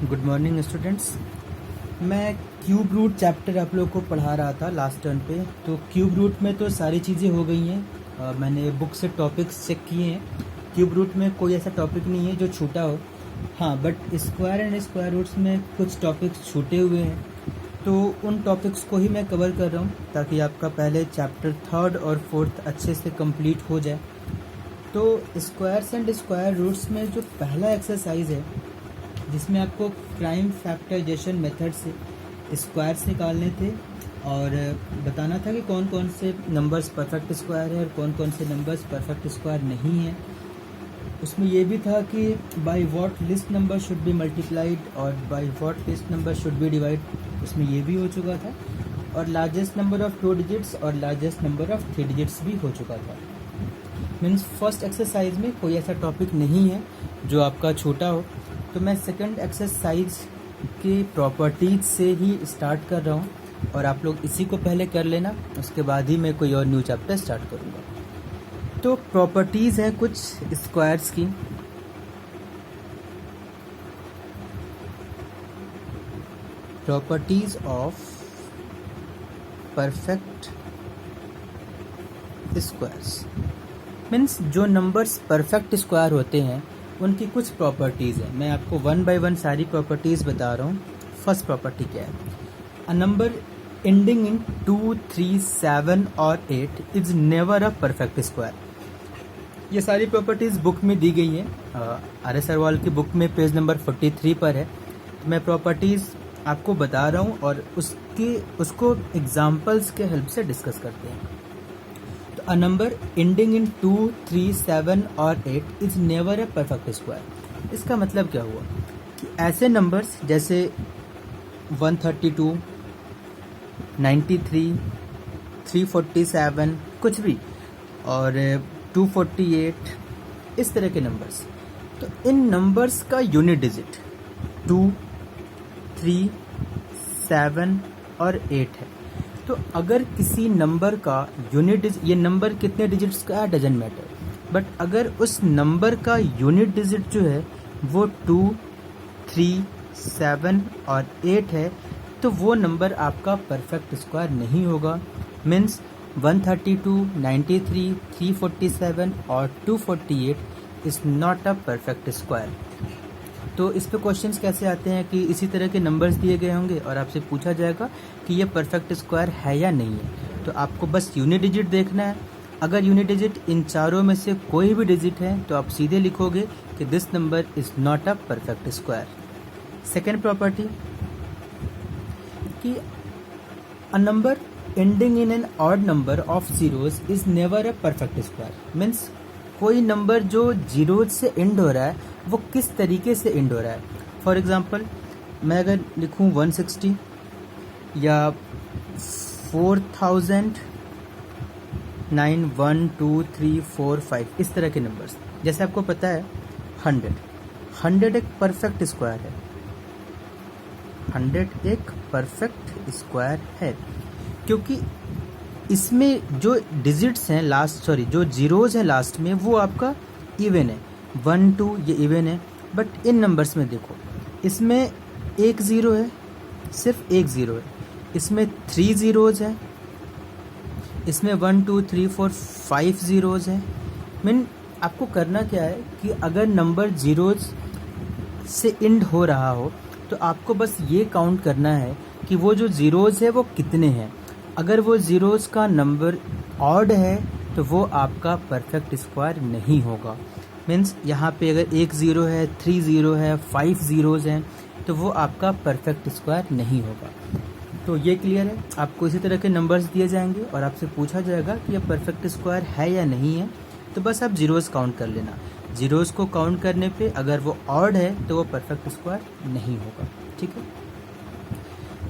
Good morning students. मैं cube root chapter आप लोगों को पढ़ा रहा था लास्ट टर्न पे। तो क्यूब रूट में तो सारी चीज़ें हो गई हैं। मैंने बुक से टॉपिक्स चेक किए हैं। क्यूब रूट में कोई ऐसा टॉपिक नहीं है जो छूटा हो। हाँ, but square and square roots में कुछ टॉपिक्स छूटे हुए हैं, तो उन टॉपिक्स को ही मैं कवर कर रहा हूँ ताकि आपका पहले चैप्टर थर्ड और फोर्थ अच्छे से कंप्लीट हो जाए। तो स्क्वायर्स एंड स्क्वायर रूट्स में जो पहला एक्सरसाइज है, जिसमें आपको प्राइम फैक्टराइजेशन मेथड से स्क्वायर्स निकालने थे और बताना था कि कौन कौन से नंबर्स परफेक्ट स्क्वायर है और कौन कौन से नंबर्स परफेक्ट स्क्वायर नहीं है। उसमें ये भी था कि by what list number should be multiplied और by what list number should be divide, उसमें ये भी हो चुका था। और लार्जेस्ट नंबर ऑफ 2 डिजिट्स और लार्जेस्ट नंबर ऑफ 3 डिजिट्स भी हो चुका था। मीन्स फर्स्ट एक्सरसाइज में कोई ऐसा टॉपिक नहीं है जो आपका छोटा हो। तो मैं सेकंड एक्सरसाइज के प्रॉपर्टीज से ही स्टार्ट कर रहा हूँ और आप लोग इसी को पहले कर लेना, उसके बाद ही मैं कोई और न्यू चैप्टर स्टार्ट करूँगा। तो प्रॉपर्टीज है कुछ स्क्वायर्स की। Properties of perfect squares means जो नंबर्स परफेक्ट स्क्वायर होते हैं उनकी कुछ प्रॉपर्टीज़ है। मैं आपको वन बाय वन सारी प्रॉपर्टीज़ बता रहा हूँ। फर्स्ट प्रॉपर्टी क्या है? अ नंबर एंडिंग इन 2, 3, 7 और 8 is never a perfect square. ये सारी प्रॉपर्टीज़ बुक में दी गई हैं। RS अग्रवाल की बुक में पेज नंबर 43 पर है। मैं प्रॉपर्टीज़ आपको बता रहा हूँ और उसको एग्जाम्पल्स के हेल्प से डिस्कस करते हैं। A number ending in 2, 3, 7 और 8 is never a perfect square। इसका मतलब क्या हुआ कि ऐसे नंबर्स जैसे 132, 93, 347 कुछ भी और 248 इस तरह के नंबर्स, तो इन नंबर्स का यूनिट डिजिट 2, 3, 7 और 8 है। तो अगर किसी नंबर का यूनिट, ये नंबर कितने डिजिट्स का है डजंट मैटर, बट अगर उस नंबर का यूनिट डिजिट जो है वो 2, 3, 7 और 8 है, तो वो नंबर आपका परफेक्ट स्क्वायर नहीं होगा। मीन्स 132, 93, 347 और 248 is not a perfect square. तो इस पे क्वेश्चंस कैसे आते हैं कि इसी तरह के नंबर्स दिए गए होंगे और आपसे पूछा जाएगा कि ये परफेक्ट स्क्वायर है या नहीं है। तो आपको बस यूनिट डिजिट देखना है। अगर यूनिट डिजिट इन चारों में से कोई भी डिजिट है तो आप सीधे लिखोगे कि this number is not a perfect square. Second property कि a number ending in an odd number of zeros is never a perfect square. Means कोई नंबर जो जीरोज से एंड हो रहा है वो किस तरीके से एंड हो रहा है। फॉर एग्जांपल मैं अगर लिखूं 160 या 4000, 9, 1, 2, 3, 4, 5 इस तरह के नंबर्स, जैसे आपको पता है 100 एक परफेक्ट स्क्वायर है। 100 एक परफेक्ट स्क्वायर है क्योंकि इसमें जो डिजिट्स हैं जो जीरोज हैं लास्ट में वो आपका इवन है। 1, 2 ये इवन है, बट इन नंबर्स में देखो इसमें एक ज़ीरो है, सिर्फ एक ज़ीरो है। इसमें 3 ज़ीरोज़ है, इसमें 1, 2, 3, 4, 5 ज़ीरोज़ है। मीन आपको करना क्या है कि अगर नंबर ज़ीरोज़ से एंड हो रहा हो तो आपको बस ये काउंट करना है कि वो जो ज़ीरोज़ है वो कितने हैं। अगर वो ज़ीरोज़ का नंबर ऑड है तो वो आपका परफेक्ट स्क्वायर नहीं होगा। मीन्स यहाँ पे अगर एक ज़ीरो है, 3 ज़ीरो है, 5 ज़ीरोज़ हैं, तो वो आपका परफेक्ट स्क्वायर नहीं होगा। तो ये क्लियर है। आपको इसी तरह के नंबर्स दिए जाएंगे और आपसे पूछा जाएगा कि ये परफेक्ट स्क्वायर है या नहीं है, तो बस आप ज़ीरोज़ काउंट कर लेना। ज़ीरोज़ को काउंट करने पे अगर वो ऑड है तो वो परफेक्ट स्क्वायर नहीं होगा। ठीक है।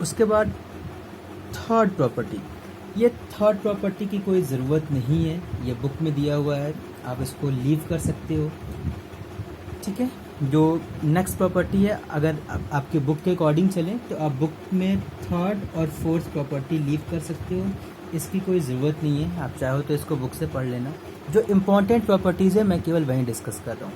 उसके बाद थर्ड प्रॉपर्टी, ये थर्ड प्रॉपर्टी की कोई ज़रूरत नहीं है, ये बुक में दिया हुआ है, आप इसको लीव कर सकते हो। ठीक है। जो नेक्स्ट प्रॉपर्टी है, अगर आपके बुक के अकॉर्डिंग चलें तो आप बुक में थर्ड और फोर्थ प्रॉपर्टी लीव कर सकते हो, इसकी कोई ज़रूरत नहीं है। आप चाहो तो इसको बुक से पढ़ लेना। जो इम्पॉर्टेंट प्रॉपर्टीज़ है मैं केवल वहीं डिस्कस कर रहा हूँ।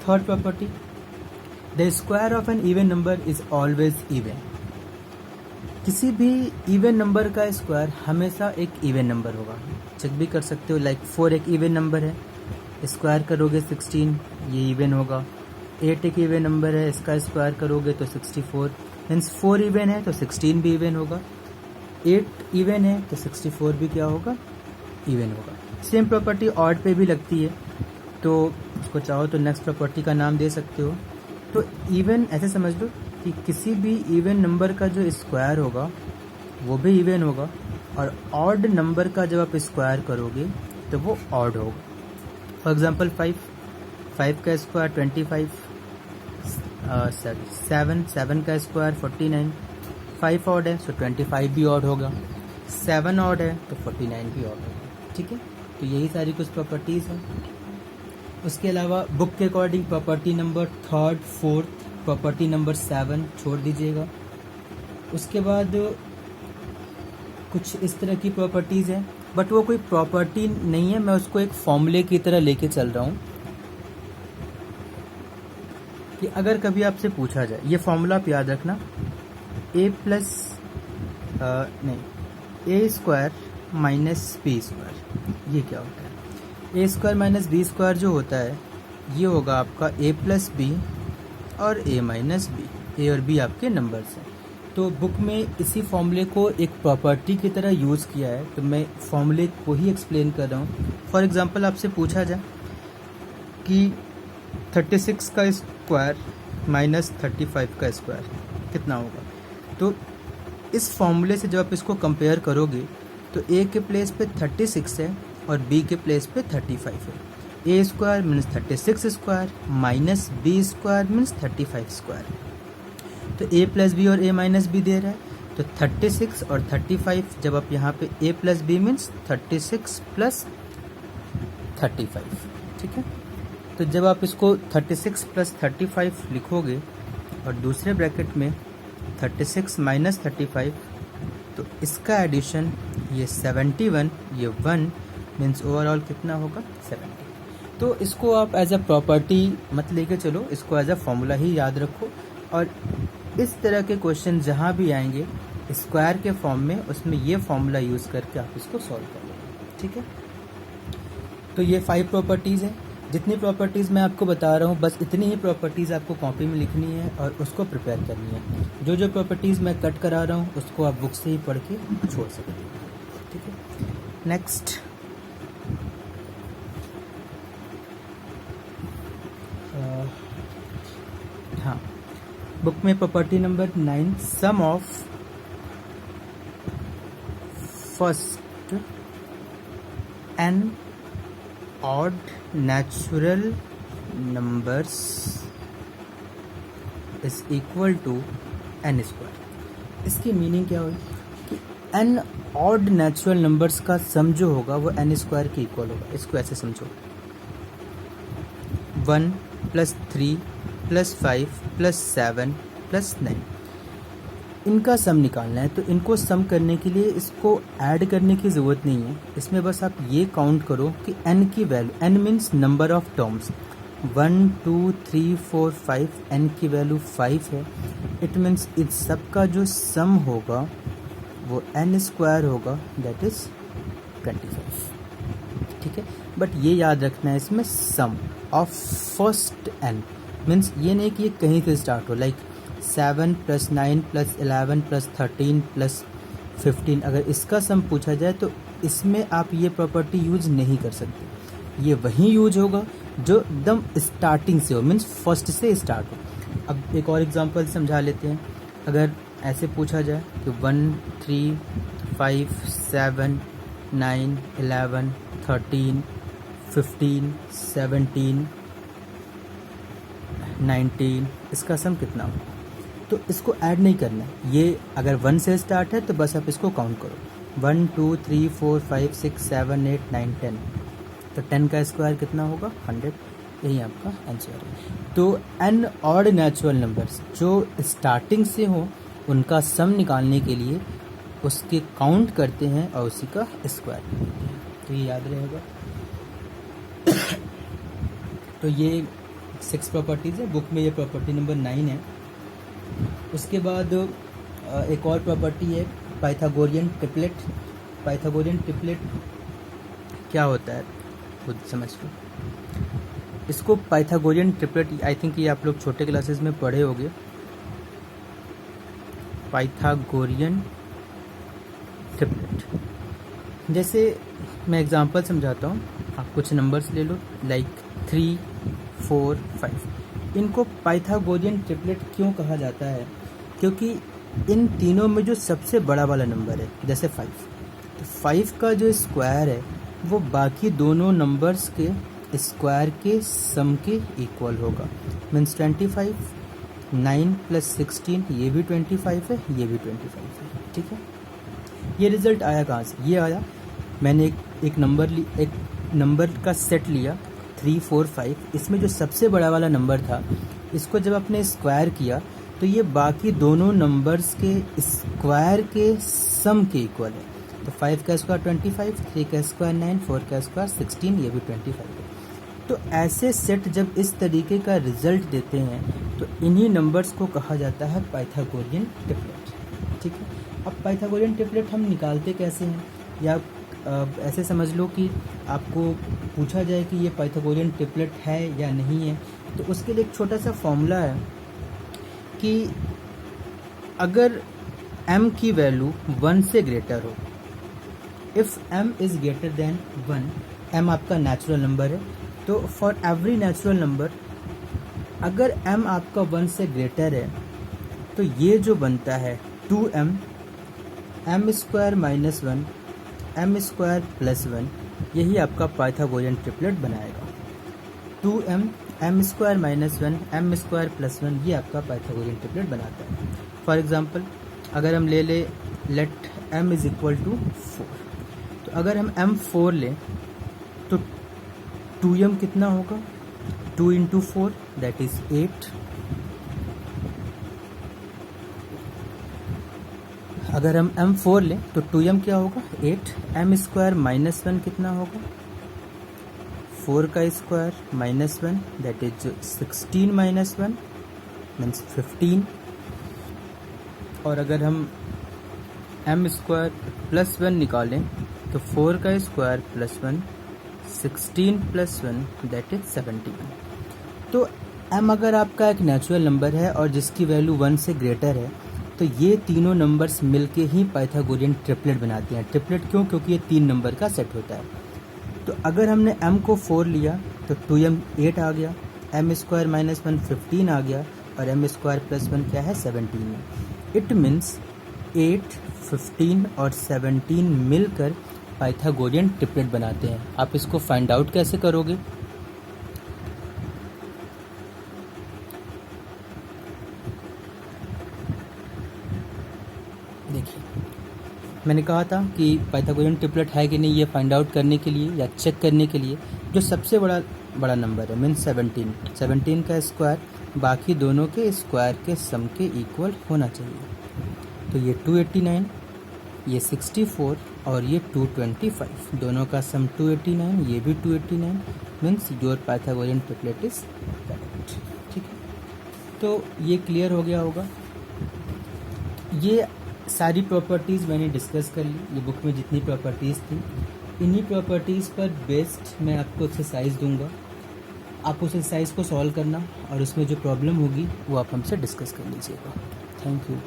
Third property the square of an even number is always even. किसी भी इवन नंबर का स्क्वायर हमेशा एक इवन नंबर होगा। चेक भी कर सकते हो, लाइक 4 एक इवन नंबर है, स्क्वायर करोगे 16, ये इवन होगा। 8 एक इवन नंबर है, इसका स्क्वायर करोगे तो 64, मीन्स 4 इवन है तो 16 भी इवन होगा। 8 इवन है तो 64 भी क्या होगा, इवन होगा। सेम प्रॉपर्टी ऑड पे भी लगती है, तो उसको चाहो तो नेक्स्ट प्रॉपर्टी का नाम दे सकते हो। तो इवन ऐसे समझ लो कि किसी भी इवन नंबर का जो स्क्वायर होगा वो भी इवन होगा, और ऑड नंबर का जब आप स्क्वायर करोगे तो वो ऑड होगा। फॉर एग्जांपल 5 का स्क्वायर 25, 7 का स्क्वायर 49, 5 ऑड है तो 25 भी ऑड होगा, 7 ऑड है तो 49 भी ऑड होगा। ठीक है, तो यही सारी कुछ प्रॉपर्टीज़ हैं। उसके अलावा बुक के according property number 3, 4, property number 7 छोड़ दीजिएगा। उसके बाद कुछ इस तरह की प्रॉपर्टीज़ हैं, बट वो कोई प्रॉपर्टी नहीं है, मैं उसको एक फॉर्मूले की तरह लेके चल रहा हूँ कि अगर कभी आपसे पूछा जाए, ये फॉर्मूला आप याद रखना, ए स्क्वायर माइनस बी स्क्वायर, ये क्या होता है। A square minus B square जो होता है ये होगा आपका ए प्लस बी और ए माइनस बी। ए और बी आपके नंबर्स हैं, तो बुक में इसी फॉर्मूले को एक प्रॉपर्टी की तरह यूज़ किया है, तो मैं फॉर्मूले को ही एक्सप्लेन कर रहा हूँ। फॉर एग्जांपल आपसे पूछा जाए कि 36 का स्क्वायर माइनस 35 का स्क्वायर कितना होगा, तो इस फॉर्मूले से जब आप इसको कंपेयर करोगे तो ए के प्लेस पे 36 है और बी के प्लेस पे 35 है। A square means 36 square minus B square means 35 square. तो ए प्लस बी और ए माइनस बी दे रहा है, तो 36 और 35 जब आप यहाँ पे ए प्लस बी मीन्स 36 प्लस 35। ठीक है, तो जब आप इसको 36 प्लस 35 लिखोगे और दूसरे ब्रैकेट में 36 माइनस 35, तो इसका एडिशन ये 71, ये 1 मीन्स ओवरऑल कितना होगा 70। तो इसको आप एज अ प्रॉपर्टी मत लेके चलो, इसको एज अ फॉर्मूला ही याद रखो, और इस तरह के क्वेश्चन जहाँ भी आएंगे स्क्वायर के फॉर्म में, उसमें ये फॉर्मूला यूज़ करके आप इसको सॉल्व कर लो। ठीक है, तो ये 5 प्रॉपर्टीज़ हैं। जितनी प्रॉपर्टीज़ मैं आपको बता रहा हूँ बस इतनी ही प्रॉपर्टीज़ आपको कॉपी में लिखनी है और उसको प्रिपेयर करनी है। जो जो प्रॉपर्टीज़ मैं कट करा रहा हूँ उसको आप बुक से ही पढ़ के छोड़ सकते हैं। ठीक है, नेक्स्ट हाँ, बुक में property number 9, sum of first n odd natural numbers is equal to n square. इसकी मीनिंग क्या हुई कि एन ऑड नेचुरल नंबर्स का सम जो होगा वो एन स्क्वायर के इक्वल होगा। इसको ऐसे समझो, 1 + 3 + 5 + 7 + 9, इनका सम निकालना है। तो इनको सम करने के लिए इसको ऐड करने की ज़रूरत नहीं है, इसमें बस आप ये काउंट करो कि n की value, n means number of terms, 1 2 3 4 5, n की वैल्यू 5 है। इट मीन्स इन सब का जो सम होगा वो n स्क्वायर होगा, दैट इज 25। ठीक है, बट ये याद रखना है इसमें सम ऑफ फर्स्ट n मीन्स ये नहीं कि ये कहीं से स्टार्ट हो, लाइक 7 + 9 + 11 + 13 + 15। अगर इसका सम पूछा जाए तो इसमें आप ये प्रॉपर्टी यूज नहीं कर सकते, ये वहीं यूज होगा जो एकदम स्टार्टिंग से हो, मीन्स फर्स्ट से स्टार्ट हो। अब एक और एग्जांपल समझा लेते हैं। अगर ऐसे पूछा जाए कि 1 3 5 7 9 11 13 15 17 19, इसका सम कितना हो, तो इसको ऐड नहीं करना है। ये अगर 1 से स्टार्ट है तो बस आप इसको काउंट करो, 1 2 3 4 5 6 7 8 9 10, तो 10 का स्क्वायर कितना होगा 100। यही आपका आंसर है। तो n ऑड नेचुरल नंबर्स जो स्टार्टिंग से हो उनका सम निकालने के लिए उसके काउंट करते हैं और उसी का स्क्वायर करते हैं, तो ये याद रहेगा। तो ये 6 प्रॉपर्टीज़ है, बुक में ये प्रॉपर्टी नंबर 9 है। उसके बाद एक और प्रॉपर्टी है पाइथागोरियन ट्रिपलेट। पाइथागोरियन ट्रिपलेट क्या होता है खुद समझ लो। इसको पाइथागोरियन ट्रिपलेट आई थिंक ये आप लोग छोटे क्लासेस में पढ़े होंगे। पाइथागोरियन ट्रिपलेट, जैसे मैं एग्जांपल समझाता हूँ, आप कुछ नंबर्स ले लो लाइक 3, 4, 5। इनको पाइथागोरियन ट्रिपलेट क्यों कहा जाता है? क्योंकि इन तीनों में जो सबसे बड़ा वाला नंबर है, जैसे 5, तो 5 का जो स्क्वायर है वो बाकी दोनों नंबर्स के स्क्वायर के सम के इक्वल होगा। मीन्स 25, 9 + 16 ये भी 25 है, ये भी 25 है। ठीक है, ये रिजल्ट आया कहाँ से? ये आया, मैंने एक नंबर का सेट लिया 3, 4, 5। इसमें जो सबसे बड़ा वाला नंबर था, इसको जब आपने स्क्वायर किया तो ये बाकी दोनों नंबर्स के स्क्वायर के सम के इक्वल है। तो 5 का स्क्वायर 25, 3 का स्क्वायर 9, 4 का स्क्वायर 16, ये भी 25 है। तो ऐसे सेट जब इस तरीके का रिजल्ट देते हैं तो इन्हीं नंबर्स को कहा जाता है पाइथागोरियन ट्रिपलेट। ठीक है, अब पाइथागोरियन ट्रिपलेट हम निकालते कैसे हैं, या ऐसे समझ लो कि आपको पूछा जाए कि ये पाइथागोरियन ट्रिपलेट है या नहीं है, तो उसके लिए एक छोटा सा फॉर्मूला है कि अगर m की वैल्यू 1 से ग्रेटर हो, if m is greater than 1, m आपका नेचुरल नंबर है, तो फॉर एवरी नेचुरल नंबर अगर m आपका 1 से ग्रेटर है तो ये जो बनता है 2m, m² - 1, m² + 1, यही आपका पाइथागोरियन ट्रिपलेट बनाएगा। 2m, m² - 1, m² + 1, ये आपका पाइथागोरियन ट्रिपलेट बनाता है। फॉर एग्जांपल अगर हम ले लेट m = 4, तो अगर हम m4 लें तो 2m कितना होगा? 2 × 4 दैट इज़ 8। अगर हम m4 लें तो 2m क्या होगा? 8। m² - 1 कितना होगा? 4 का स्क्वायर -1 दैट इज 16 - 1 मीन्स 15। और अगर हम m² + 1 निकालें तो 4 का स्क्वायर +1, 16 + 1 दैट इज 17। तो m अगर आपका एक नेचुरल नंबर है और जिसकी वैल्यू 1 से ग्रेटर है, तो ये तीनों नंबर्स मिलके ही पाइथागोरियन ट्रिपलेट बनाते हैं। ट्रिपलेट क्यों? क्योंकि ये 3 नंबर का सेट होता है। तो अगर हमने m को 4 लिया तो 2m 8 आ गया, m² - 1 15 आ गया, और m² + 1 क्या है? 17 है। इट मीन्स 8, 15 और 17 मिलकर पाइथागोरियन ट्रिपलेट बनाते हैं। आप इसको फाइंड आउट कैसे करोगे? देखिए, मैंने कहा था कि पाइथागोरियन ट्रिपलेट है कि नहीं, ये फाइंड आउट करने के लिए या चेक करने के लिए जो सबसे बड़ा नंबर है मीन्स 17 का स्क्वायर बाकी दोनों के स्क्वायर के सम के इक्वल होना चाहिए। तो ये 289, ये 64 और ये 225, दोनों का सम 289, ये भी 289 means your Pythagorean triplet is correct. ठीक है, तो ये क्लियर हो गया होगा। ये सारी प्रॉपर्टीज़ मैंने डिस्कस कर ली। ये बुक में जितनी प्रॉपर्टीज़ थी, इन्हीं प्रॉपर्टीज़ पर बेस्ड मैं आपको एक्सरसाइज दूंगा। आप उस एक्सरसाइज को सॉल्व करना और उसमें जो प्रॉब्लम होगी वो आप हमसे डिस्कस कर लीजिएगा। Thank you.